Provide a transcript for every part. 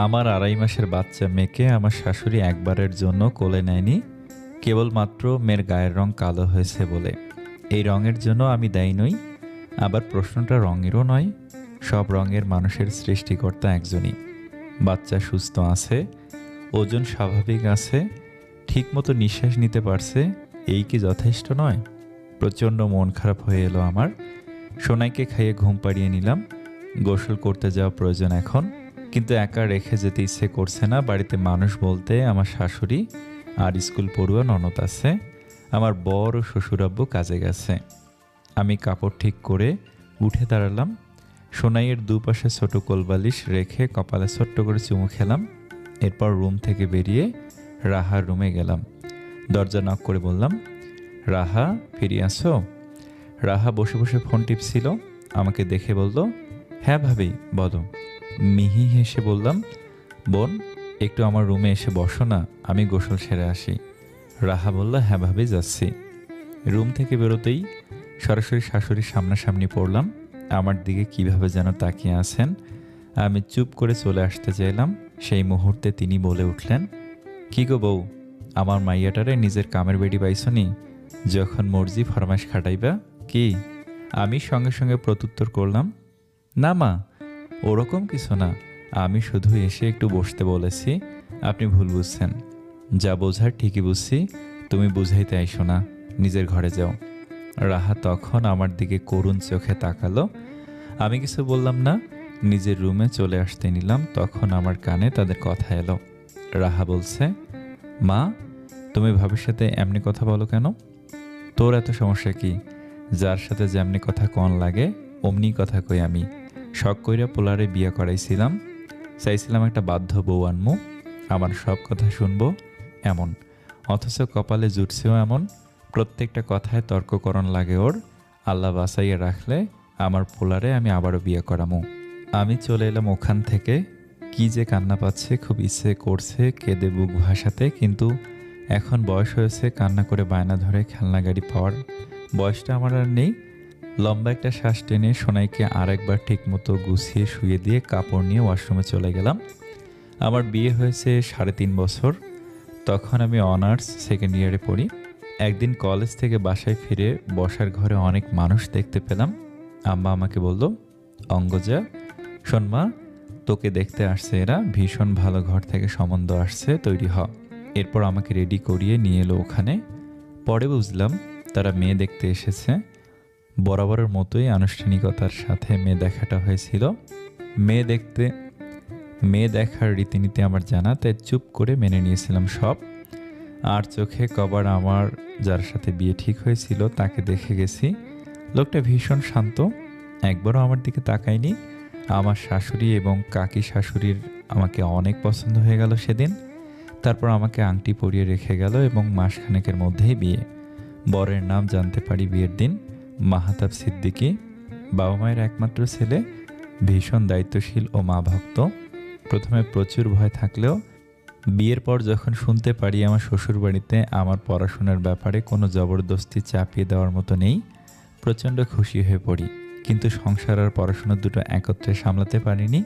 আমার ২.৫ মাসের বাচ্চা মেয়েকে আমার শাশুড়ি একবারের জন্য কোলে নেয়নি, কেবলমাত্র মেয়ের গায়ের রং কালো হয়েছে বলে। এই রঙের জন্য আমি দায়ী নই। আবার প্রশ্নটা রঙেরও নয়। সব রঙের মানুষের সৃষ্টিকর্তা একজনই। বাচ্চা সুস্থ আছে, ওজন স্বাভাবিক আছে, ঠিকমতো নিঃশ্বাস নিতে পারছে, এই কি যথেষ্ট নয়? প্রচণ্ড মন খারাপ হয়ে এলো আমার। সোনাইকে খাইয়ে ঘুম পাড়িয়ে নিলাম। গোসল করতে যাওয়া প্রয়োজন এখন, কিন্তু একা রেখে যেতে ইচ্ছে করছে না। বাড়িতে মানুষ বলতে আমার শাশুড়ি আর স্কুল পড়ুয়া ননদ আছে। আমার বর ও শ্বশুরাব্বু কাজে গেছে। আমি কাপড় ঠিক করে উঠে দাঁড়ালাম। সোনাইয়ের দুপাশে ছোট কোলবালিশ রেখে কপালে ছোট্ট করে চুমু খেলাম। এরপর রুম থেকে বেরিয়ে রাহার রুমে গেলাম। দরজা নক করে বললাম, রাহা ফিরে আসো? রাহা বসে বসে ফোন টিপছিল। আমাকে দেখে বলল, হ্যাঁ ভাবি বলো। মিহি হেসে বললাম, বোন একটু আমার রুমে এসে বসো না, আমি গোসল সেরে আসি। রাহা বলল, হ্যাঁ ভাবি যাচ্ছি। রুম থেকে বেরোতেই সরাসরি শাশুড়ির সামনাসামনি পড়লাম। আমার দিকে কিভাবে যেন তাকিয়ে আছেন। আমি চুপ করে চলে আসতে চাইলাম। সেই মুহূর্তে তিনি বলে উঠলেন, কি গো বউ, আমার মাইয়াটারে নিজের কামের বেডি পাইছনি? যখন মর্জি ফরমাইশ খাটাইবা কি? আমি সঙ্গে সঙ্গে প্রত্যুত্তর করলাম, না মা, ওরকম কিছু না, আমি শুধু এসে একটু বসতে বলেছি, আপনি ভুল বুঝছেন। যা বোঝার ঠিকই বুঝছি, তুমি বুঝাইতে আইসো না, নিজের ঘরে যাও। রাহা তখন আমার দিকে করুণ চোখে তাকালো। আমি কিছু বললাম না, নিজের রুমে চলে আসতে নিলাম। তখন আমার কানে তাদের কথা এলো। রাহা বলছে, মা তুমি ভাবির সাথে এমনি কথা বলো কেন? তোর এত সমস্যা কি? যার সাথে যেমনি কথা কন লাগে অমনি কথা কই আমি। শখ কইরা পোলারে বিয়ে করাইছিলাম, চাইছিলাম একটা বাধ্য বউ আনমু, আমার সব কথা শুনবো এমন, অথচ কপালে জুটছেও এমন। প্রত্যেকটা কথায় তর্ককরণ লাগে ওর। আল্লাহ বাঁচাইয়া রাখলে আমার পোলারে আমি আবারও বিয়ে করামু। আমি চলে এলাম ওখান থেকে। কি যে কান্না পাচ্ছে, খুব ইচ্ছে করছে কেঁদে বুক ভাসাতে, কিন্তু এখন বয়স হয়েছে, কান্না করে বায়না ধরে খেলনা গাড়ি পাওয়ার বয়সটা আমার আর নেই। লম্বা একটা শ্বাস টেনে সোনাইকে আরেকবার ঠিকমতো গুছিয়ে শুয়ে দিয়ে কাপড় নিয়ে ওয়াশরুমে চলে গেলাম। আমার বিয়ে হয়েছে 3.5 বছর। তখন আমি অনার্স সেকেন্ড ইয়ারে পড়ি। একদিন কলেজ থেকে বাসায় ফিরে বসার ঘরে অনেক মানুষ দেখতে পেলাম। আম্মা আমাকে বলল, অঙ্গজা শোন মা, তোকে দেখতে আসছে এরা, ভীষণ ভালো ঘর থেকে সম্বন্ধ আসছে, তৈরি হ। এরপর আমাকে রেডি করিয়ে নিয়ে এলো ওখানে। পরে বুঝলাম তারা মেয়ে দেখতে এসেছে। বরাবরের মতোই আনুষ্ঠানিকতার সাথে মেয়ে দেখাটা হয়েছিল। মেয়ে দেখার রীতিনীতি আমার জানা, তাই চুপ করে মেনে নিয়েছিলাম সব। আর চোখে কবার আমার যার সাথে বিয়ে ঠিক হয়েছিল তাকে দেখে গেছি। লোকটা ভীষণ শান্ত, একবারও আমার দিকে তাকায়নি। আমার শাশুড়ি এবং কাকি শাশুড়ির আমাকে অনেক পছন্দ হয়ে গেল সেদিন। তারপর আমাকে আংটি পরিয়ে রেখে গেল এবং মাসখানেকের মধ্যেই বিয়ে। বরের নাম জানতে পারি বিয়ের দিন, মাহাতাব সিদ্দিকী। বাবা মায়ের একমাত্র ছেলে, ভীষণ দায়িত্বশীল ও মা ভক্ত। প্রথমে প্রচুর ভয় থাকলেও বিয়ের পর যখন শুনতে পারি আমার শ্বশুরবাড়িতে আমার পড়াশোনার ব্যাপারে কোনো জবরদস্তি চাপিয়ে দেওয়ার মতো নেই, প্রচণ্ড খুশি হয়ে পড়ি। কিন্তু সংসার আর পড়াশোনা দুটো একত্রে সামলাতে পারিনি।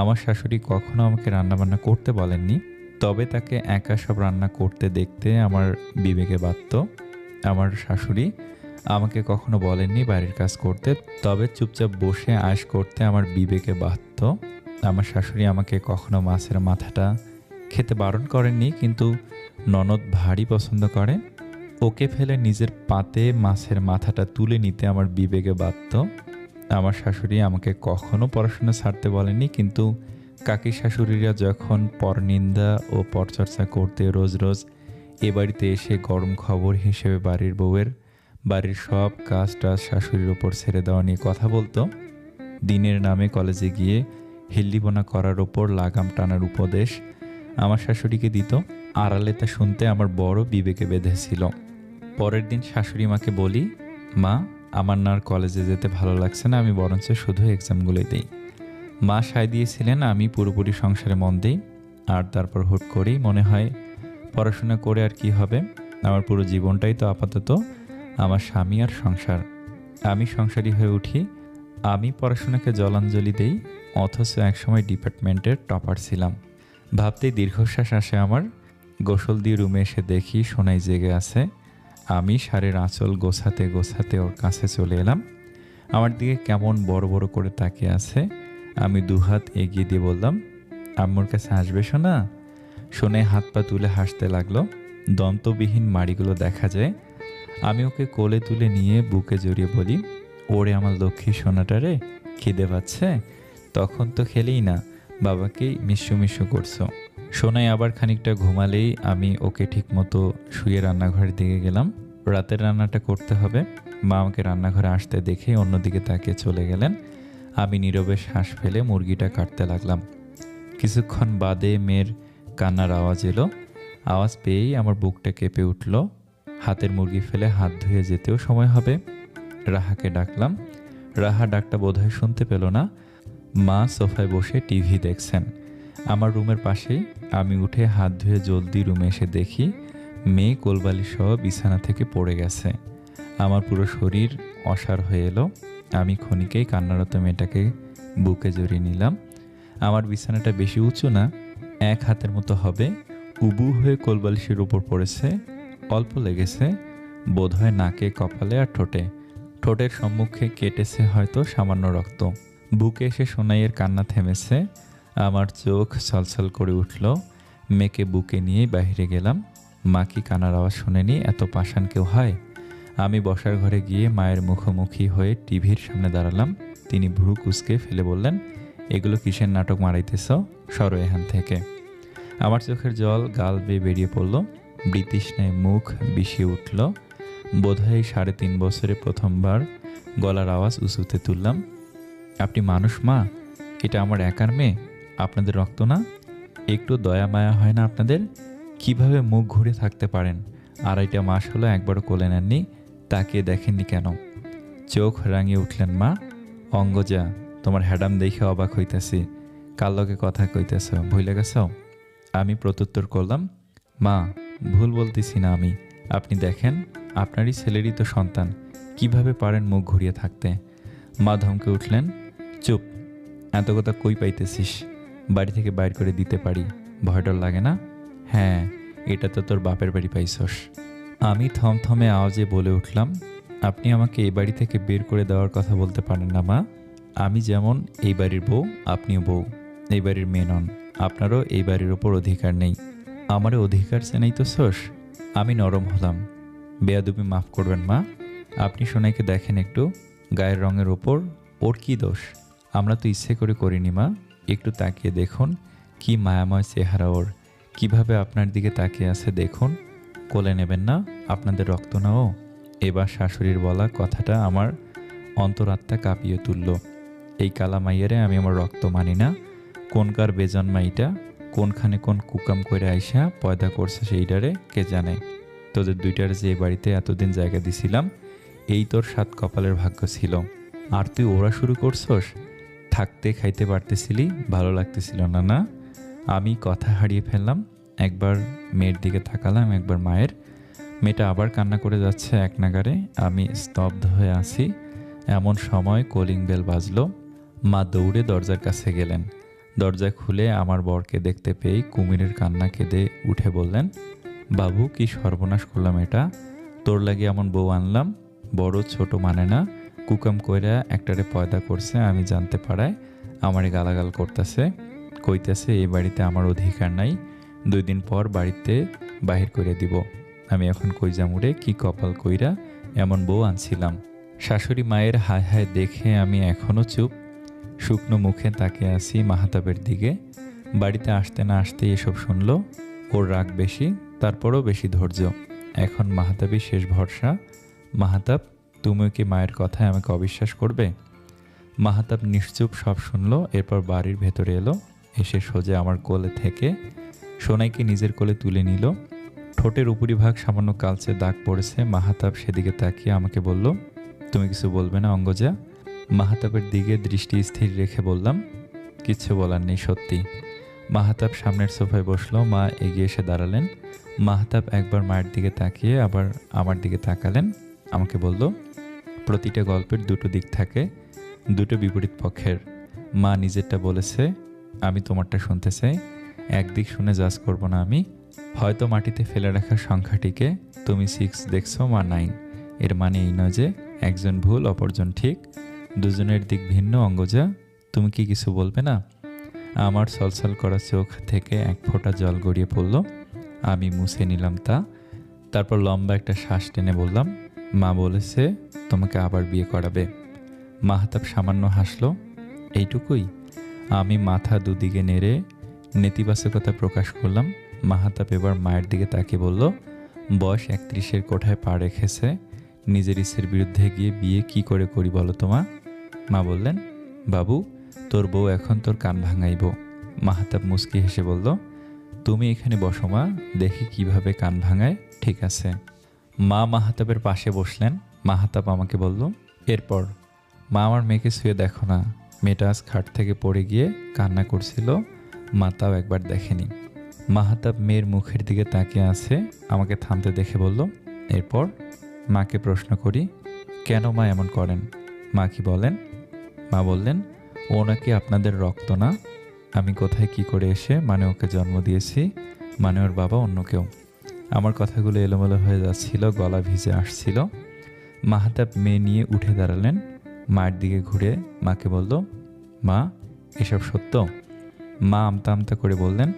আমার শাশুড়ি কখনো আমাকে রান্নাবান্না করতে বলেননি, তবে তাকে একা সব রান্না করতে দেখতে আমার বিবেকে বাধত। আমার শাশুড়ি আমাকে কখনো বলেননি বাড়ির কাজ করতে, তবে চুপচাপ বসে আয়েশ করতে আমার বিবেকে বাধত। আমার শাশুড়ি আমাকে কখনো মাছের মাথাটা খেতে বারণ করেননি, কিন্তু ননদ ভারী পছন্দ করে। ওকে ফেলে নিজের পাতে মাছের মাথাটা তুলে নিতে আমার বিবেকে বাধত। আমার শাশুড়ি আমাকে কখনো পড়াশোনা ছাড়তে বলেননি, কিন্তু কাকি শাশুড়িরা যখন পরনিন্দা ও পরচর্চা করতে রোজ রোজ এ বাড়িতে এসে গরম খবর হিসেবে বাড়ির সব কাজ টাজ শাশুড়ির ওপর ছেড়ে দেওয়া নিয়ে কথা বলতো, দিনের নামে কলেজে গিয়ে হেল্লিপনা করার ওপর লাগাম টানার উপদেশ আমার শাশুড়িকে দিত, আড়ালে তা শুনতে আমার বড় বিবেকে বেঁধেছিল। পরের দিন শাশুড়ি মাকে বলি, মা আমার না আর কলেজে যেতে ভালো লাগছে না, আমি বরঞ্চ শুধু এক্সামগুলোই দিই। মা সায় দিয়েছিলেন আমি পুরোপুরি সংসারে মন দিই। আর তারপর হুট করেই মনে হয় পড়াশোনা করে আর কি হবে, আমার পুরো জীবনটাই তো আপাতত আমার স্বামী আর সংসার। আমি সংসারী হয়ে উঠি। আমি পড়াশোনাকে জলাঞ্জলি দেই, অথচ একসময় ডিপার্টমেন্টের টপার ছিলাম। ভাবতেই দীর্ঘশ্বাস আসে আমার। গোসল দিয়ে রুমে এসে দেখি সোনাই জেগে আছে। আমি শাড়ির আঁচল গোছাতে গোছাতে ওর কাছে চলে এলাম। আমার দিকে কেমন বড় বড় করে তাকিয়ে আছে। আমি দুহাত এগিয়ে দিয়ে বললাম, আম্মুর কাছে আসবে সোনা? সোনাই হাত পা তুলে হাসতে লাগলো। দন্তবিহীন মাড়িগুলো দেখা যায়। আমি ওকে কোলে তুলে নিয়ে বুকে জড়িয়ে বলি, ওরে আমার লক্ষ্মী সোনাটা রে, খিদে পাচ্ছে? তখন তো খেলেই না, বাবাকেই মিশু মিশু করছো। সোনাই আবার খানিকটা ঘুমালেই আমি ওকে ঠিকমতো শুয়ে রান্নাঘরের দিকে গেলাম। রাতের রান্নাটা করতে হবে। মা আমাকে রান্নাঘরে আসতে দেখে অন্যদিকে তাকিয়ে চলে গেলেন। আমি নীরবে শ্বাস ফেলে মুরগিটা কাটতে লাগলাম। কিছুক্ষণ বাদে মেয়ের কান্নার আওয়াজ এলো। আওয়াজ পেয়েই আমার বুকটা কেঁপে উঠল। হাতের মুরগি ফেলে হাত ধুয়ে যেতেও সময় হবে। রাহাকে ডাকলাম। রাহা ডাকটা বোধহয় শুনতে পেল না। মা সোফায় বসে টিভি দেখছেন। আমার রুমের পাশেই। আমি উঠে হাত ধুয়ে জলদি রুমে এসে দেখি মেয়ে কোলবালি সহ বিছানা থেকে পড়ে গেছে। আমার পুরো শরীর অসাড় হয়ে এলো। আমি ক্ষণিকেই কান্নারত মেয়েটাকে বুকে জড়িয়ে নিলাম। আমার বিছানাটা বেশি উঁচু না, এক হাতের মতো হবে। উবু হয়ে কোলবালিশের উপর পড়েছে। অল্প লেগেছে বোধহয় নাকে, কপালে আর ঠোঁটে। ঠোঁটের সম্মুখে কেটেছে হয়তো সামান্য রক্ত। বুকে এসে সোনাইয়ের কান্না থেমেছে। আমার চোখ ছলছল করে উঠল। মেয়েকে বুকে নিয়ে বাইরে গেলাম। মা কি কান্নার আওয়াজ শুনেনি? এত পাষাণ কেউ হয়? আমি বসার ঘরে গিয়ে মায়ের মুখোমুখি হয়ে টিভির সামনে দাঁড়ালাম। তিনি ভ্রু কুঁচকে ফেলে বললেন, এগুলো কিসের নাটক মারাইতেছ? সরো এখান থেকে। আমার চোখের জল গাল বেয়ে বেরিয়ে পড়ল। বৃতৃষ্ণায় মুখ বিষিয়ে উঠল। বোধহয় 3.5 বছরে প্রথমবার গলার আওয়াজ উঁচুতে তুললাম। আপনি মানুষ মা? এটা আমার একার মেয়ে, আপনাদের রক্ত না? একটু দয়া মায়া হয় না আপনাদের? কিভাবে মুখ ঘুরে থাকতে পারেন? 2.5 মাস হলো একবারও কোলে নেননি, তাকিয়ে দেখেননি কেন? চোখ রাঙিয়ে উঠলেন মা। অঙ্গজা, তোমার হ্যাডাম দেখে অবাক হইতেছি। কার লগে কথা কইতেছ, ভুলে গেছ? আমি প্রত্যুত্তর করলাম, মা ভুল বলতেছি না আমি। আপনি দেখেন, আপনারই ছেলেরই তো সন্তান, কিভাবে পারেন মুখ ঘুরিয়ে থাকতে? মা ধমকে উঠলেন, চুপ, এত কথা কই পাইতেছিস? বাড়ি থেকে বাইর করে দিতে পারি, ভয় ডর লাগে না? হ্যাঁ, এটা তো তোর বাপের বাড়ি পাইছস। আমি থমথমে আওয়াজে বলে উঠলাম, আপনি আমাকে এই বাড়ি থেকে বের করে দেওয়ার কথা বলতে পারেন না মা। আমি যেমন এই বাড়ির বউ, আপনিও বউ। এই বাড়ির মেয়ে নন, আপনারও এই বাড়ির ওপর অধিকার নেই। আমারও অধিকার চেনাই তো সোস। আমি নরম হলাম। বেয়াদবি মাফ করবেন মা। আপনি সোনাইকে দেখেন একটু, গায়ের রঙের ওপর ওর কি দোষ? আমরা তো ইচ্ছে করে করিনি মা। একটু তাকিয়ে দেখুন, কি মায়াময় চেহারা ওর, কিভাবে আপনার দিকে তাকিয়ে আছে দেখুন। কোলে নেবেন না? আপনাদের রক্ত নাও। এবার শাশুড়ির বলা কথাটা আমার অন্তরাত্মা কাঁপিয়ে তুলল। এই কালা মাইয়ারে আমি আমার রক্ত মানি না। কোনকার বেজন্মাইটা, কোনখানে কোন কুকাম করে আইসা পয়দা করছে সেইটারে কে জানে। তোদের দুইটার যে বাড়িতে এতদিন জায়গা দিছিলাম, এই তোর 7 কপালের ভাগ্য ছিল। আর তুই ওরা শুরু করছস? থাকতে খাইতে পারতেছিলি, ভালো লাগতেছিল না না? আমি কথা হারিয়ে ফেললাম। একবার মেয়ের দিকে তাকালাম, একবার মায়ের। মেয়েটা আবার কান্না করে যাচ্ছে এক নাগারে। আমি স্তব্ধ হয়ে আছি। এমন সময় কলিং বেল বাজলো। মা দৌড়ে দরজার কাছে গেলেন। দরজা খুলে আমার বরকে দেখতে পেয়ে কুমিরের কান্না কেঁদে উঠে বললেন, বাবু কি সর্বনাশ করলাম এটা? তোর লাগে এমন বউ আনলাম, বড় ছোট মানে না, কুকাম কইরা একটারে পয়দা করছে আমি জানতে পারায় আমারে গালাগাল করতেছে, কইতেছে এই বাড়িতে আমার অধিকার নাই, 2 দিন পর বাড়িতে বাহির করে দিব। আমি এখন কই যামুরে, কি কপাল কইরা এমন বউ আনছিলাম। শাশুড়ি মায়ের হায় হায় দেখে আমি এখনও চুপ। শুকনো মুখে তাকিয়ে আছি মাহাতাবের দিকে। বাড়িতে আসতে না আসতেই এসব শুনলো। ওর রাগ বেশি, তারপরও বেশি ধৈর্য। এখন মাহাতাবই শেষ ভরসা। মাহাতাব, তুমিও কি মায়ের কথায় আমাকে অবিশ্বাস করবে? মাহাতাব নিশ্চুপ সব শুনলো। এরপর বাড়ির ভেতরে এলো। এসে সোজা আমার কোলে থেকে সোনাইকে নিজের কোলে তুলে নিল। ঠোঁটের উপরিভাগ সামান্য কালচে দাগ পড়েছে। মাহাতাব সেদিকে তাকিয়ে আমাকে বলল, তুমি কিছু বলবে না অঙ্গজা? মাহাতাবের দিকে দৃষ্টি স্থির রেখে বললাম, কিচ্ছু বলার নেই সত্যি। মাহাতাব সামনের সোফায় বসলো। মা এগিয়ে এসে দাঁড়ালেন। মাহাতাব একবার মায়ের দিকে তাকিয়ে আবার আমার দিকে তাকালেন। আমাকে বলল, প্রতিটা গল্পের 2টো দিক থাকে, 2টো বিপরীত পক্ষের। মা নিজেরটা বলেছে, আমি তোমারটা শুনতে চাই। একদিক শুনে জাজ করব না আমি। হয়তো মাটিতে ফেলে রাখা সংখ্যাটিকে তুমি 6 দেখছো, মা 9। এর মানে এই নয় যে একজন ভুল অপরজন ঠিক, দুজনের দিক ভিন্ন। অঙ্গজা, তুমি কি কিছু বলবে না? আমার ছলছল করা চোখ থেকে এক ফোঁটা জল গড়িয়ে পড়ল। আমি মুছে নিলাম তা। তারপর লম্বা একটা শ্বাস টেনে বললাম, মা বলেছে তোমাকে আবার বিয়ে করাবে। মাহতাব সামান্য হাসলো। এইটুকুই? আমি মাথা দুদিকে নেড়ে নেতিবাচকতা প্রকাশ করলাম। মাহতাব এবার মায়ের দিকে তাকিয়ে বলল, বয়স 31-এর কোঠায় পা রেখেছে, নিজের ইচ্ছের বিরুদ্ধে গিয়ে বিয়ে কি করে করি বলো তো মা? মা বললেন, বাবু, তোর বউ এখন তোর কান ভাঙাইব। মাহতাব মুচকি হেসে বলল, তুমি এখানে বসো মা, দেখি কিভাবে কান ভাঙায়। ঠিক আছে। মা মাহতাবের পাশে বসলেন। মাহতাব আমাকে বলল, এরপর? মা, আমার মেয়েকে শুয়ে দেখো না, মেয়েটা আজ খাট থেকে পড়ে গিয়ে কান্না করছিল, মা তাও একবার দেখেনি। মাহতাব মেয়ের মুখের দিকে তাকিয়ে আছে, আমাকে থামতে দেখে বলল, এরপর? মাকে প্রশ্ন করি, কেন মা এমন করেন? মা কি বলেন? মা বললেন, ও নাকি আপনাদের রক্ত না। আমি কোথায় কি করে এসে মানে ওকে জন্ম দিয়েছি, মানে ওর বাবা অন্য কেউ। আমার কথাগুলো এলোমেলো হয়ে যাচ্ছিল, গলা ভিজে আসছিল। মাহতাব মেয়ে নিয়ে উঠে দাঁড়ালেন। মায়ের দিকে ঘুরে মাকে বলল, মা, এসব সত্য? মা আমতা আমতা করে বললেন,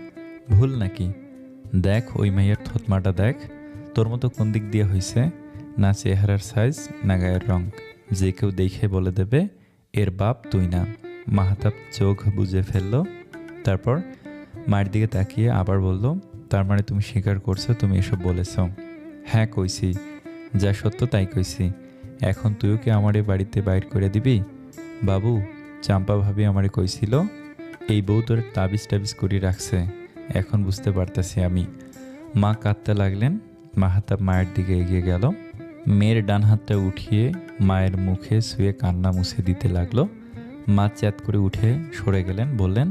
ভুল নাকি? দেখ ওই মেয়ের থতমাটা দেখ, তোর মতো কোন দিক দিয়ে হয়েছে? না চেহারার সাইজ, না গায়ের রং। যে কেউ দেখে বলে দেবে এর বাপ তুই না। মাহতাব চোখ বুজে ফেলল। তারপর মায়ের দিকে তাকিয়ে আবার বলল, তার মানে তুমি স্বীকার করছো তুমি এসব বলেছ? হ্যাঁ কইছি, যা সত্য তাই কইছি। এখন তুইও কি আমারে বাড়িতে বাইর করে দিবি? বাবু, চাম্পা ভাবি আমারে কইছিল এই বউ তোর তাবিজ টাবিজ করে রাখছে, এখন বুঝতে পারতেছি আমি। মা কাঁদতে লাগলেন। মাহতাব মায়ের দিকে এগিয়ে গেল, মেয়ের ডান হাতটা উঠিয়ে মায়ের মুখে শুয়ে কান্না মুছে দিতে লাগলো। মা চ্যাত করে উঠে সরে গেলেন, বললেন,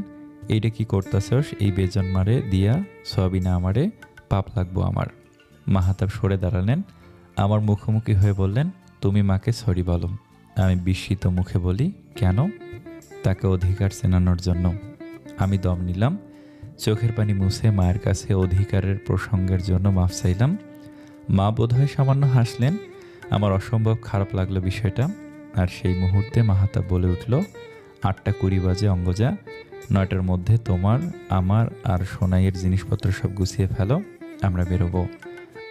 এইটা কি করতেছস? এই বেজন মারে দিয়া সবই না আমারে, পাপ লাগবো আমার। মাহতাব সরে দাঁড়ালেন, আমার মুখোমুখি হয়ে বললেন, তুমি মাকে সরি বলো। আমি বিস্মিত মুখে বলি, কেন? তাকে অধিকার চেনানোর জন্য। আমি দম নিলাম, চোখের পানি মুছে মায়ের কাছে অধিকারের প্রসঙ্গের জন্য মাফ চাইলাম। মা বোধহয় সামান্য হাসলেন। আমার অসম্ভব খারাপ লাগলো বিষয়টা। আর সেই মুহূর্তে মাহতাব বলে উঠল, 8:20 বাজে অঙ্গজা, 9টার মধ্যে তোমার, আমার আর সোনাইয়ের জিনিসপত্র সব গুছিয়ে ফেলো, আমরা বেরোবো।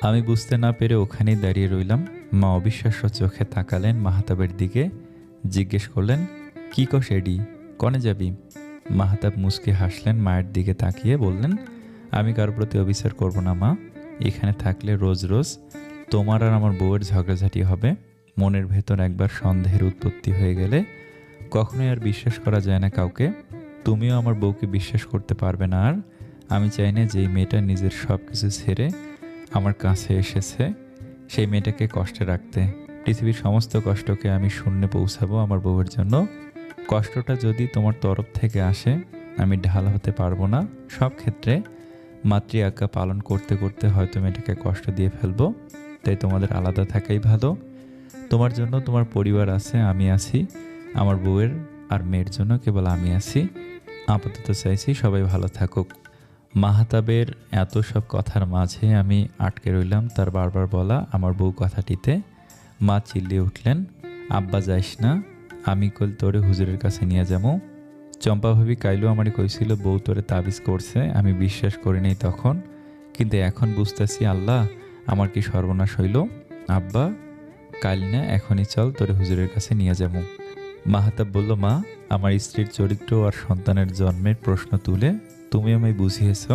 আমি বুঝতে না পেরে ওখানেই দাঁড়িয়ে রইলাম। মা অবিশ্বাস্য চোখে তাকালেন মাহতাবের দিকে, জিজ্ঞেস করলেন, কি কস এডি, কনে যাবি? মাহতাব মুচকি হাসলেন, মায়ের দিকে তাকিয়ে বললেন, আমি কার প্রতি অবিচার করব না মা। এখানে থাকলে রোজ রোজ তোমার আর আমার বউয়ের ঝগড়াঝাটি হবে। মনের ভেতর একবার সন্দেহের উৎপত্তি হয়ে গেলে কখনোই আর বিশ্বাস করা যায় না কাউকে। তুমিও আমার বউকে বিশ্বাস করতে পারবে না। আর আমি চাই না যে এই মেয়েটা নিজের সব কিছু ছেড়ে আমার কাছে এসেছে সেই মেয়েটাকে কষ্টে রাখতে। পৃথিবীর সমস্ত কষ্টকে আমি শূন্যে পৌঁছাবো আমার বউয়ের জন্য। কষ্টটা যদি তোমার তরফ থেকে আসে আমি ঢাল হতে পারবো না। সব ক্ষেত্রে মাতৃ আজ্ঞা পালন করতে করতে হয়তো মেয়েটাকে কষ্ট দিয়ে ফেলবো, তাই তোমাদের আলাদা থাকাই ভালো। তোমার জন্য তোমার পরিবার আছে, আমি আছি। আমার বউয়ের আর মেয়ের জন্য কেবল আমি আছি। আপাতত চাইছি সবাই ভালো থাকুক। মাহতাবের এত সব কথার মাঝে আমি আটকে রইলাম তার বারবার বলা আমার বউ কথাটিতে। মা চিল্লিয়ে উঠলেন, আব্বা যাইস না, আমি কল তোরে হুজুরের কাছে নিয়ে যাবো। চম্পা ভাবি কাইলু আমারে কইছিল বউ তোরে তাবিজ করছে, আমি বিশ্বাস করি নাই তখন, কিন্তু এখন বুঝতেছি আল্লাহ আমার কি সর্বনাশ হইল। আব্বা, কাল না এখনই চল তোরে হুজুরের কাছে নিয়ে যাবো। মাহতাব বলল, মা, আমার স্ত্রীর চরিত্র আর সন্তানের জন্মের প্রশ্ন তুলে তুমি আমায় বুঝিয়েছ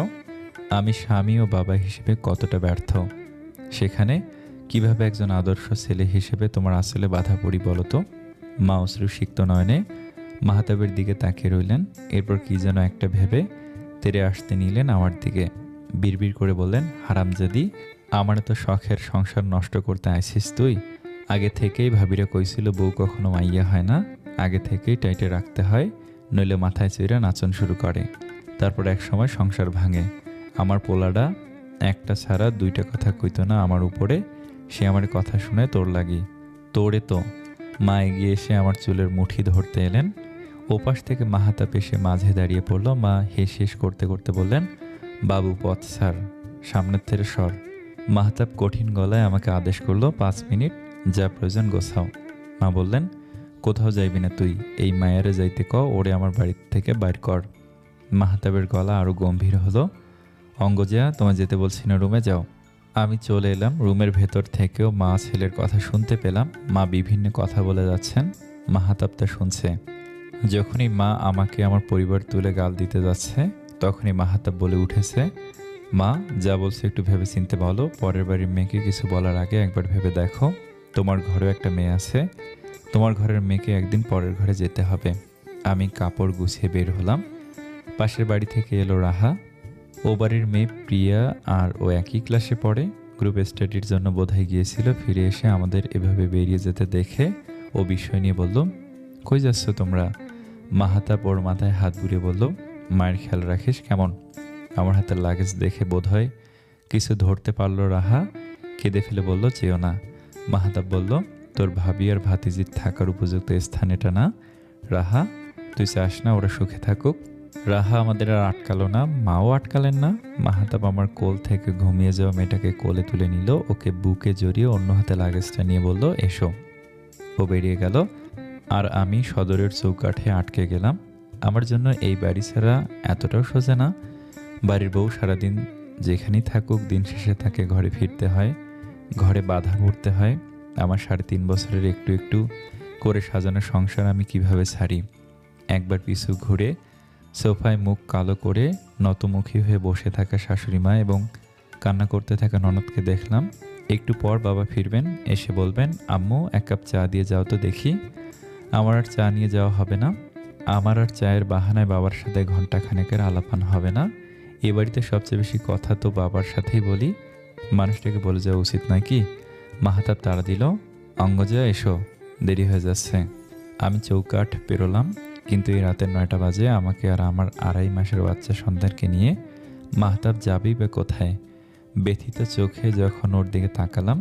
আমি স্বামী ও বাবা হিসেবে কতটা ব্যর্থ। সেখানে কিভাবে একজন আদর্শ ছেলে হিসেবে তোমার আসলে বাধা পড়ি বলো তো। মা অশ্রুসিক্ত নয়নে মাহতাবের দিকে তাকিয়ে রইলেন। এরপর কি যেন একটা ভেবে তেরে আসতে নিলেন আমার দিকে। বিড়বিড় করে বললেন, হারামজাদি, আমার তো শখের সংসার নষ্ট করতে আইসিস তুই? আগে থেকেই ভাবিরা কইছিল বউ কখনো মাইয়া হয় না, আগে থেকেই টাইটে রাখতে হয়, নইলে মাথায় চইরা নাচন শুরু করে, তারপর এক সময় সংসার ভাঙে। আমার পোলাডা একটা ছাড়া দুইটা কথা কইতো না আমার উপরে, সে আমার কথা শুনে তোর লাগি। তোরে তো। মা এগিয়ে এসে আমার চুলের মুঠি ধরতে এলেন। ওপাশ থেকে মাহাতাব এসে মাঝে দাঁড়িয়ে পড়ল। মা হেস হেস করতে করতে বললেন, বাবু পথ ছাড়, সামনের থেকে সর। মাহাতাব কঠিন গলায় আমাকে আদেশ করলো, 5 মিনিট, যা প্রয়োজন গোছাও। মা বললেন, কোথাও যাইবি না তুই, এই মায়ারে যাইতে ক, ওরে আমার বাড়ি থেকে বাইর কর। মাহাতাবের গলা আরও গম্ভীর হলো, অঙ্গজা, তোমায় যেতে বলছি না, রুমে যাও। আমি চলে এলাম। রুমের ভেতর থেকেও মা ছেলের কথা শুনতে পেলাম। মা বিভিন্ন কথা বলে যাচ্ছেন, মাহাতাব তা শুনছে। যখনই মা আমাকে আমার পরিবার তুলে গাল দিতে যাচ্ছে, তখনই মাহাতাব বলে উঠেছে, মা যা বলছে একটু ভেবে চিনতে বলো, পরের বাড়ির মেয়েকে কিছু বলার আগে একবার ভেবে দেখো, তোমার ঘরেও একটা মেয়ে আছে, তোমার ঘরের মেয়েকে একদিন পরের ঘরে যেতে হবে। আমি কাপড় গুছিয়ে বের হলাম। পাশের বাড়ি থেকে এলো রাহা। ও বাড়ির মেয়ে প্রিয়া, আর ও একই ক্লাসে পড়ে। গ্রুপ স্টাডির জন্য বোধহয় গিয়েছিল। ফিরে এসে আমাদের এভাবে বেরিয়ে যেতে দেখে ও বিষয় নিয়ে বলল, কই যাচ্ছ তোমরা? মাহাতাব ওর মাথায় হাত বুলিয়ে বলল, মায়ের খেয়াল রাখিস কেমন? আমার হাতের লাগেজ দেখে বোধহয় কিছু ধরতে পারলো রাহা, কেঁদে ফেলে বলল, চেয়েও না। মাহাতাব বলল, তোর ভাবি আর ভাতিজির থাকার উপযুক্ত স্থান এটা না রাহা, তুই চাস না ওরা সুখে থাকুক? রাহা আমাদের আর আটকালো না, মাও আটকালেন না। মাহাতাব আমার কোল থেকে ঘুমিয়ে যাওয়া মেয়েটাকে কোলে তুলে নিল, ওকে বুকে জড়িয়ে অন্য হাতে লাগেজটা নিয়ে বলল, এসো। ও বেরিয়ে গেল, আর আমি সদরের চৌকাঠে আটকে গেলাম। আমার জন্য এই বাড়ি ছাড়া এতটাও সোজা না। বাড়ির বউ সারাদিন যেখানেই থাকুক, দিন শেষে তাকে ঘরে ফিরতে হয়, ঘরে বাধা পড়তে হয়। আমার 3.5 বছরের একটু একটু করে সাজানো সংসার আমি কিভাবে ছাড়ি? একবার পিছু ঘুরে সোফায় মুখ কালো করে নতমুখী হয়ে বসে থাকা শাশুড়ি মা এবং কান্না করতে থাকা ননদকে দেখলাম। একটু পর বাবা ফিরবেন, এসে বলবেন, আম্মু 1 কাপ চা দিয়ে যাও তো দেখি। আমার আর চা নিয়ে যাওয়া হবে না। আমার আর চায়ের বাহানায় বাবার সাথে ঘণ্টাখানেকের আলাপান হবে না। এ বাড়িতে সবচেয়ে বেশি কথা তো বাবার সাথেই বলি। মানুষটাকে বলে যাওয়া উচিত নয় কি? মাহাতাব তাড়া দিল, অঙ্গজা এসো, দেরি হয়ে যাচ্ছে। আমি চৌকাঠ পেরোলাম, কিন্তু এই রাতের 9টা বাজে। আমাকে আর আমার 2.5 মাসের বাচ্চা সন্তানকে নিয়ে মাহাতাব যাবেই বা কোথায়? ব্যথিত চোখে যখন ওর দিকে তাকালাম,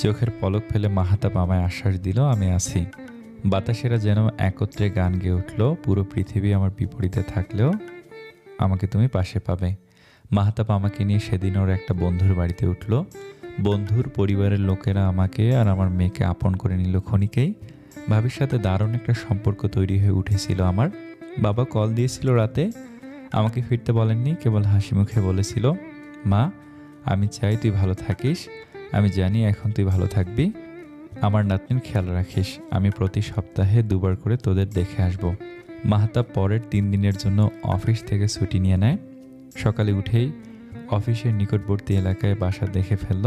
চোখের পলক ফেলে মাহাতাব আমায় আশ্বাস দিল, আমি আছি। বাতাসেরা যেন একত্রে গান গেয়ে উঠল, পুরো পৃথিবী আমার বিপরীতে থাকলেও আমাকে তুমি পাশে পাবে। মাহাতাব আমাকে নিয়ে সেদিন ওর একটা বন্ধুর বাড়িতে উঠল। বন্ধুর পরিবারের লোকেরা আমাকে আর আমার মেয়েকে আপন করে নিল ক্ষণিকেই। ভাবির সাথে দারুণ একটা সম্পর্ক তৈরি হয়ে উঠেছিল আমার। বাবা কল দিয়েছিল রাতে, আমাকে ফিরতে বলেননি, কেবল হাসি মুখে বলেছিল, মা আমি চাই তুই ভালো থাকিস, আমি জানি এখন তুই ভালো থাকবি, আমার নাতনির খেয়াল রাখিস, আমি প্রতি সপ্তাহে 2 বার করে তোদের দেখে আসব। মাহাতাব পরের 3 দিনের জন্য অফিস থেকে ছুটি নিয়ে নেয়। সকালে উঠেই অফিসের নিকটবর্তী এলাকায় বাসা দেখে ফেলল,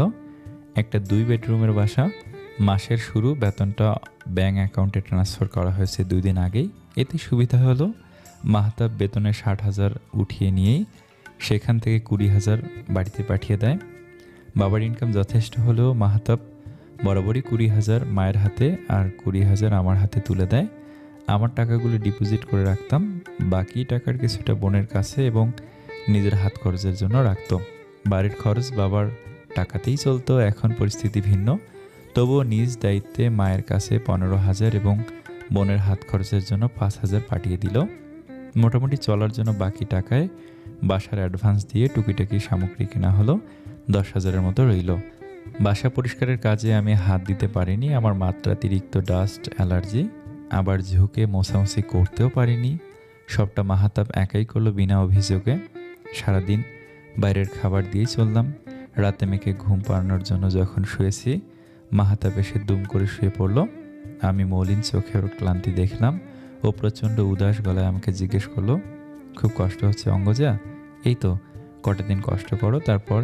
একটা 2 বেডরুমের বাসা। মাসের শুরু, বেতনটা ব্যাঙ্ক অ্যাকাউন্টে ট্রান্সফার করা হয়েছে 2 দিন আগেই। এতে সুবিধা হলো, মাহাতাব বেতনের 60,000 উঠিয়ে নিয়েই সেখান থেকে 20,000 বাড়িতে পাঠিয়ে দেয়। বাবার ইনকাম যথেষ্ট হলেও মাহাতাব বরাবরই 20,000 মায়ের হাতে আর 20,000 আমার হাতে তুলে দেয়। আমার টাকাগুলো ডিপোজিট করে রাখতাম, বাকি টাকার কিছুটা বোনের কাছে এবং নিজের হাত খরচের জন্য রাখত। বাড়ির খরচ বাবার টাকাতেই চলতো। এখন পরিস্থিতি ভিন্ন, তবুও নিজ দায়িত্বে মায়ের কাছে 15,000 এবং বোনের হাত খরচের জন্য 5,000 পাঠিয়ে দিল। মোটামুটি চলার জন্য বাকি টাকায় বাসার অ্যাডভান্স দিয়ে টুকিটাকি সামগ্রী কেনা হলো, 10,000-এর মতো রইল। বাসা পরিষ্কারের কাজে আমি হাত দিতে পারিনি, আমার মাত্রাতিরিক্ত ডাস্ট অ্যালার্জি, আবার ঝুঁকে মোছামুছি করতেও পারিনি। সবটা মাহাতাব একাই করলো বিনা অভিযোগে। সারাদিন বাইরের খাবার দিয়েই চললাম। রাতে মেয়েকে ঘুম পাড়ানোর জন্য যখন শুয়েছি, মাহাতাব এসে দুম করে শুয়ে পড়ল। আমি মলিন চোখে ওর ক্লান্তি দেখলাম। ও প্রচণ্ড উদাস গলায় আমাকে জিজ্ঞেস করলো, খুব কষ্ট হচ্ছে অঙ্গজা? এই তো, কটা দিন কষ্ট করো, তারপর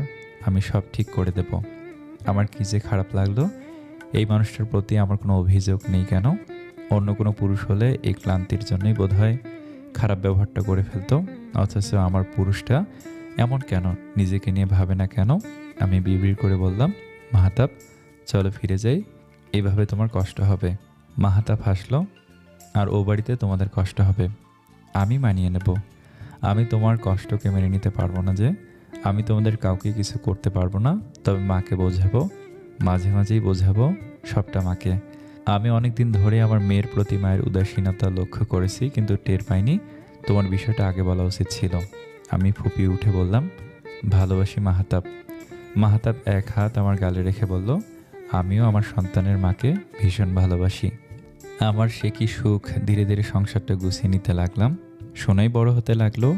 আমি সব ঠিক করে দেব। আমার কী যে খারাপ লাগলো। এই মানুষটার প্রতি আমার কোনো অভিযোগ নেই কেন? অন্য কোনো পুরুষ হলে এই ক্লান্তির জন্যই বোধহয় খারাপ ব্যবহারটা করে ফেলতো, অথচ আমার পুরুষটা এমন কেন, নিজেকে নিয়ে ভাবে না কেন? আমি বিড়বিড় করে বললাম, মাহাতাব চলো ফিরে যাই, এইভাবে তোমার কষ্ট হবে। মাহাতাব হাসলো, আর ও বাড়িতে তোমাদের কষ্ট হবে, আমি মানিয়ে নেব। আমি তোমার কষ্টকে মেনে নিতে পারবো না যে, আমি তোমাদের কাউকে কিছু করতে পারবো না, তবে মাকে বোঝাবো, মাঝে মাঝেই বোঝাবো, সবটা মাকে। আমি অনেকদিন ধরে আমার মেয়ের প্রতি মায়ের উদাসীনতা লক্ষ্য করেছি, কিন্তু টের পাইনি। তোমার বিষয়টা আগে বলা উচিত ছিল। আমি ফুঁপিয়ে উঠে বললাম, ভালোবাসি মাহাতাব। মাহাতাব এক হাত আমার গালে রেখে বলল, আমিও আমার সন্তানের মাকে ভীষণ ভালোবাসি। আমার সে কি সুখ! ধীরে ধীরে সংসারটা গুছিয়ে নিতে লাগলাম। সোনাই বড় হতে লাগলো।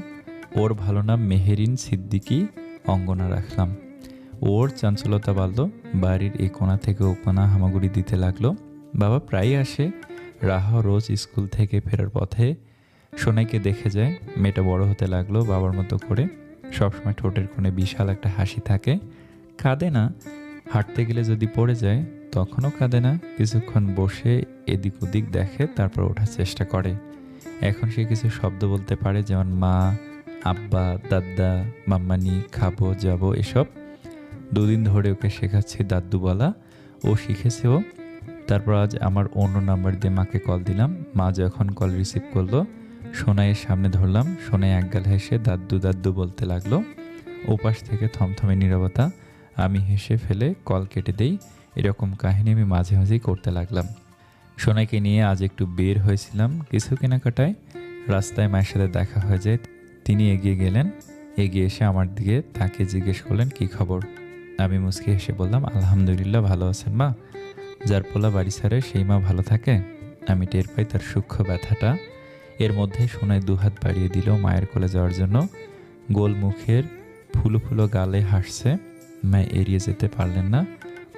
ওর ভালো নাম মেহেরিন সিদ্দিকী অঙ্গনা রাখলাম। ওর চাঞ্চলতা বাড়ল। বাড়ির এ কোণা থেকে ও কোণা হামাগুড়ি দিতে লাগলো। বাবা প্রায়ই আসে। রাহা রোজ স্কুল থেকে ফেরার পথে সোনাইকে দেখে যায়। মেয়েটা বড় হতে লাগলো বাবার মতো করে। সবসময় ঠোঁটের কোণে বিশাল একটা হাসি থাকে। কাঁদে না। হাঁটতে গেলে যদি পড়ে যায় তখনও কাঁদে না। কিছুক্ষণ বসে এদিক ওদিক দেখে, তারপর ওঠার চেষ্টা করে। এখন সে কিছু শব্দ বলতে পারে, যেমন মা, আব্বা, দাদা, মাম্মানি, খাবো, যাবো এসব। দুদিন ধরে ওকে শেখাচ্ছি দাদু বলা। ও শিখেছেও। তারপর আজ আমার অন্য নাম্বার দিয়ে মাকে কল দিলাম। মা যখন কল রিসিভ করলো, সোনাইয়ের সামনে ধরলাম। সোনাই একগাল হেসে দাদ্দু দাদ্দু বলতে লাগলো। ওপাশ থেকে থমথমে নীরবতা। আমি হেসে ফেলে কল কেটে দেই। এরকম কাহিনী আমি মাঝে মাঝেই করতে লাগলাম। সোনাইকে নিয়ে আজ একটু বের হয়েছিলাম কিছু কেনাকাটায়। রাস্তায় মায়ের সাথে দেখা হয়ে যায়। তিনি এগিয়ে গেলেন। এগিয়ে এসে আমার দিকে তাকে জিজ্ঞেস করলেন, কি খবর? আমি মুচকি হেসে বললাম, আলহামদুলিল্লাহ, ভালো আছেন মা? যার পোলা বাড়ি ছাড়ে সেই মা ভালো থাকে? আমি টের পাই তার সূক্ষ্ম ব্যথাটা। এর মধ্যে সোনাই দুহাত বাড়িয়ে দিল মায়ের কোলে যাওয়ার জন্য। গোল মুখের ফুলো ফুলো গালে হাসছে। মা এড়িয়ে যেতে পারলেন না,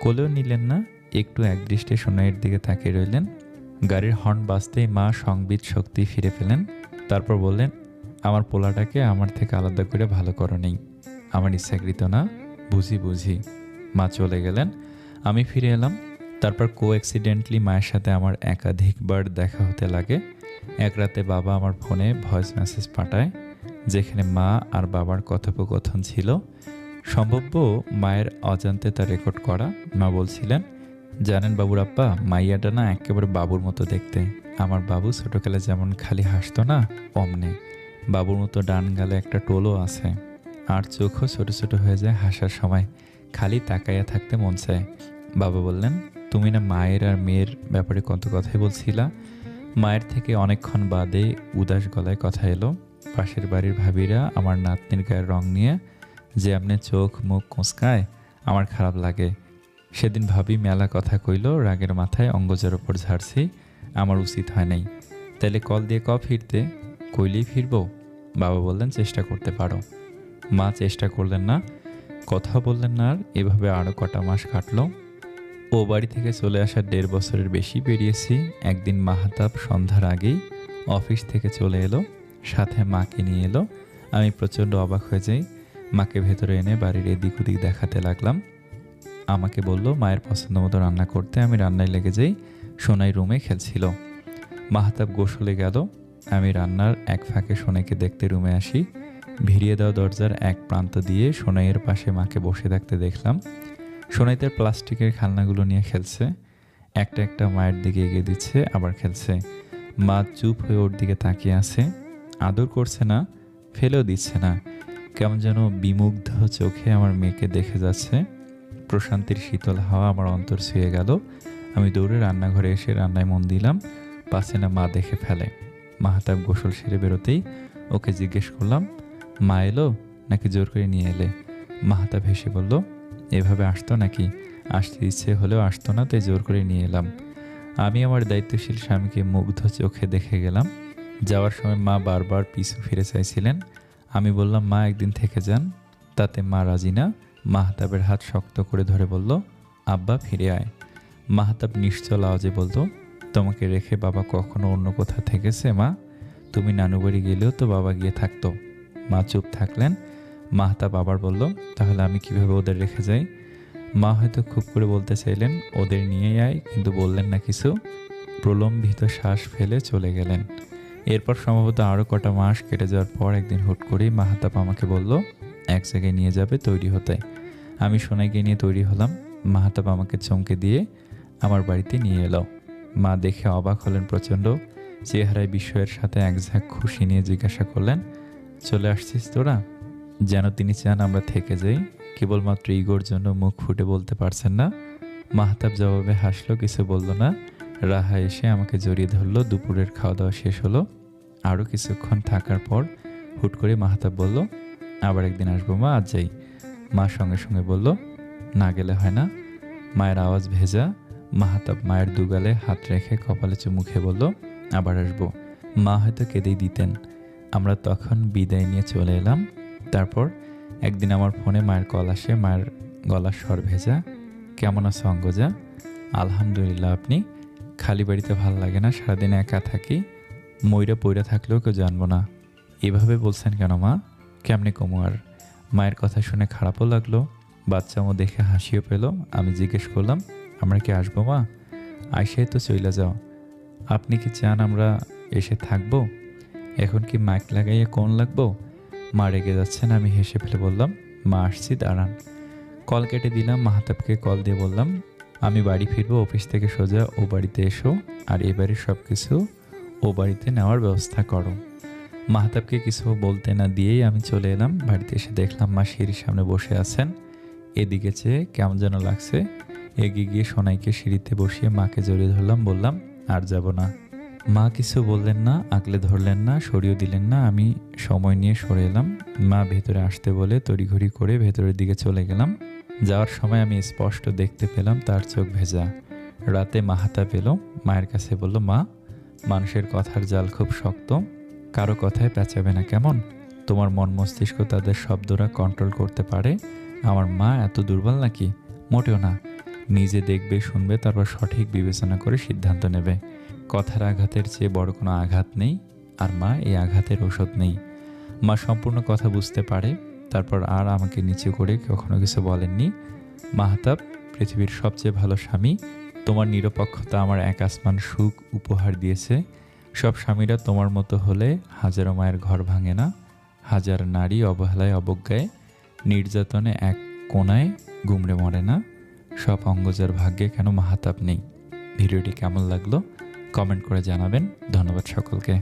কোলেও নিলেন না। একটু একদৃষ্টে সোনাইয়ের দিকে তাকিয়ে রইলেন। গাড়ির হর্ন বাজতেই মা সংবিত শক্তি ফিরে পেলেন। তারপর বললেন, আমার পোলাটাকে আমার থেকে আলাদা করে ভালো করো নেই। আমার ইচ্ছাকৃত না, বুঝি বুঝি। মা চলে গেলেন। আমি ফিরে এলাম। তারপর অ্যাক্সিডেন্টলি মায়ের সাথে আমার একাধিকবার দেখা হতে লাগে। এক রাতে বাবা আমার ফোনে ভয়েস মেসেজ পাঠায়, যেখানে মা আর বাবার কথোপকথন ছিল। সম্ভব্য মায়ের অজান্তে তা রেকর্ড করা। মা বলছিলেন, জানেন বাবুর আব্বা, মাইয়াটা না একেবারে বাবুর মতো দেখতে। আমার বাবু ছোটকালে যেমন খালি হাসতো না, অমনে বাবুর মতো ডান গালে একটা টোলও আছে। আর চোখও ছোট ছোট হয়ে যায় হাসার সময়। খালি তাকাইয়া থাকতে মন চায়। বাবা বললেন, তুমি না মায়ের আর মেয়ের ব্যাপারে কত কথাই বলছিলা। মায়ের থেকে অনেকক্ষণ বাদে উদাস গলায় কথা এলো, পাশের বাড়ির ভাবিরা আমার নাতনির গায়ের রং নিয়ে যে আপনি চোখ মুখ কোঁচকায়, আমার খারাপ লাগে। সেদিন ভাবি মেলা কথা কইল, রাগের মাথায় অঙ্গজের ওপর ঝাড়ছি। আমার উচিত হয় নাই। তাইলে কল দিয়ে ফিরতে কইলেই ফিরবো? বাবা বললেন, চেষ্টা করতে পারো। মা চেষ্টা করলেন না, কথা বললেন না। আর এভাবে আরও কটা মাস কাটলো। ও বাড়ি থেকে চলে আসার 1.5 বছরের বেশি পেরিয়েছি। একদিন মাহাতাব সন্ধ্যার আগেই অফিস থেকে চলে এলো, সাথে মাকে নিয়ে এলো। আমি প্রচণ্ড অবাক হয়ে যাই। মাকে ভেতরে এনে বাড়ির এদিক ওদিক দেখাতে লাগলাম। আমাকে বলল মায়ের পছন্দ মতো রান্না করতে। আমি রান্নায় লেগে যাই। সোনাই রুমে খেলছিল। মাহাতাব গোসলে গেল। আমি রান্নার এক ফাঁকে সোনাইকে দেখতে রুমে আসি। ভিড়িয়ে দেওয়া দরজার এক প্রান্ত দিয়ে সোনাইয়ের পাশে মাকে বসে থাকতে দেখলাম। সোনাই তার প্লাস্টিকের খেলনাগুলো নিয়ে খেলছে। একটা একটা মায়ের দিকে এগিয়ে দিচ্ছে, আবার খেলছে। মা চুপ হয়ে ওর দিকে তাকিয়ে আছে। আদর করছে না, ফেলেও দিচ্ছে না। কেমন যেন বিমুগ্ধ চোখে আমার মেয়েকে দেখে যাচ্ছে। প্রশান্তির শীতল হাওয়া আমার অন্তর ছুঁয়ে গেল। আমি দৌড়ে রান্নাঘরে এসে রান্নায় মন দিলাম। পাশে না মা দেখে ফেলে। মাহাতাব গোসল সেরে বেরোতেই ওকে জিজ্ঞেস করলাম, মা এলো নাকি জোর করে নিয়ে এলে? মাহাতাব হেসে বলল, এভাবে আসতো নাকি? আসতে ইচ্ছে হলেও আসতো না, তাই জোর করে নিয়ে এলাম। আমি আমার দায়িত্বশীল স্বামীকে মুগ্ধ চোখে দেখে গেলাম। যাওয়ার সময় মা বারবার পিছু ফিরে চাইছিলেন। আমি বললাম, মা একদিন থেকে যান। তাতে মা রাজি না। মাহাতাবের হাত শক্ত করে ধরে বলল, আব্বা ফিরে আয়। মাহাতাব নিশ্চল আওয়াজে বলতো, তোমাকে রেখে বাবা কখনো অন্য কোথাও থেকেছে মা? তুমি নানু বাড়ি গেলেও তো বাবা গিয়ে থাকতো। মা চুপ থাকলেন। মাহাতাব আবার বলল, তাহলে আমি কিভাবে ওদের রেখে যাই? মা হয়তো খুব করে বলতে চাইলেন ওদের নিয়ে আয়, কিন্তু বললেন না কিছু। প্রলম্বিত শ্বাস ফেলে চলে গেলেন। এরপর সম্ভবত আরও কটা মাস কেটে যাওয়ার পর একদিন হুট করেই মাহাতাব আমাকে বলল, এক জায়গায় নিয়ে যাবে, তৈরি হতে। আমি সোনাইকে নিয়ে তৈরি হলাম। মাহাতাব আমাকে চমকে দিয়ে আমার বাড়িতে নিয়ে এলো। মা দেখে অবাক হলেন প্রচণ্ড। চেহারায় বিস্ময়ের সাথে এক ঝাঁক খুশি নিয়ে জিজ্ঞাসা করলেন, চলে আসছিস তোরা? যেন তিনি চান আমরা থেকে যাই। কেবলমাত্র ইগোর জন্য মুখ ফুটে বলতে পারছেন না। মাহাতাব জবাবে হাসলো, কিছু বলল না। রাহা এসে আমাকে জড়িয়ে ধরলো। দুপুরের খাওয়া দাওয়া শেষ হলো। আরও কিছুক্ষণ থাকার পর হুট করে মাহাতাব বলল, আবার একদিন আসবো মা, আজ যাই। মা সঙ্গে সঙ্গে বলল, না গেলে হয় না। মায়ের আওয়াজ ভেজা। মাহাতাব মায়ের দুগালে হাত রেখে কপালে চুমু খেয়ে বলল, আবার আসবো। মা হয়তো কেঁদেই দিতেন। আমরা তখন বিদায় নিয়ে চলে এলাম। তারপর একদিন আমার ফোনে মায়ের কল আসে। মায়ের গলার স্বর ভেজা। কেমন আছো অঙ্গজা? আলহামদুলিল্লাহ। আপনি? খালি বাড়িতে ভাল লাগে না, সারাদিন একা থাকি, মইরা পইরা থাকলেও কেউ জানবো না। এভাবে বলছেন কেন মা? কেমনে কমু আর? মায়ের কথা শুনে খারাপও লাগলো, বাচ্চামো দেখে হাসিও পেল। আমি জিজ্ঞেস করলাম, আমরা কি আসবো মা? আইসাই তো চইলা যাও। আপনি কি চান আমরা এসে থাকবো? এখন কি মাইক লাগাইয়ে কোন লাগবো? মা রেগে যাচ্ছেন। আমি হেসে ফেলে বললাম, মা আসছি, দাঁড়ান। কল কেটে দিলাম। মাহাতাবকে কল দিয়ে বললাম, আমি বাড়ি ফিরবো, অফিস থেকে সোজা ও বাড়িতে এসো, আর এবারে সব কিছু ও বাড়িতে নেওয়ার ব্যবস্থা করো। মাহাতাবকে কিছু বলতে না দিয়েই আমি চলে এলাম। বাড়িতে এসে দেখলাম মা সিঁড়ির সামনে বসে আছেন। এদিকে চেয়ে কেমন যেন লাগছে। এগিয়ে গিয়ে সোনাইকে সিঁড়িতে বসিয়ে মাকে জড়িয়ে ধরলাম। বললাম, আর যাব না। মা কিছু বললেন না, আগলে ধরলেন না, সরিয়েও দিলেন না। আমি সময় নিয়ে সরে এলাম। মা ভেতরে আসতে বলে তড়িঘড়ি করে ভেতরের দিকে চলে গেলাম। যাওয়ার সময় আমি স্পষ্ট দেখতে পেলাম তার চোখ ভেজা। রাতে মাহাতাব এলো, মায়ের কাছে বলল, মা, মানুষের কথার জাল খুব শক্ত, কারো কথায় পেঁচাবে না কেমন? তোমার মন মস্তিষ্ক তাদের শব্দরা কন্ট্রোল করতে পারে। আমার মা এত দুর্বল নাকি? মোটেও না। নিজে দেখবে, শুনবে, তারপর সঠিক বিবেচনা করে সিদ্ধান্ত নেবে। কথার আঘাতের চেয়ে বড় কোনো আঘাত নেই, আর মা এই আঘাতের ঔষধ নেই। মা সম্পূর্ণ কথা বুঝতে পারে। তারপর আর আমাকে নিচু করে কখনো কিছু বলেননি। মাহাতাব পৃথিবীর সবচেয়ে ভালো স্বামী। তোমার নিরপেক্ষতা আমার এক আসমান সুখ উপহার দিয়েছে। সব স্বামীরা তোমার মতো হলে হাজারো মায়ের ঘর ভাঙে না, হাজার নারী অবহেলায়, অবজ্ঞায়, নির্যাতনে এক কোনায় গুমড়ে মরে না। সব অঙ্গজার ভাগ্যে কেন মাহাতাব নেই? ভিডিওটি কেমন লাগলো কমেন্ট করে জানাবেন। ধন্যবাদ সকলকে।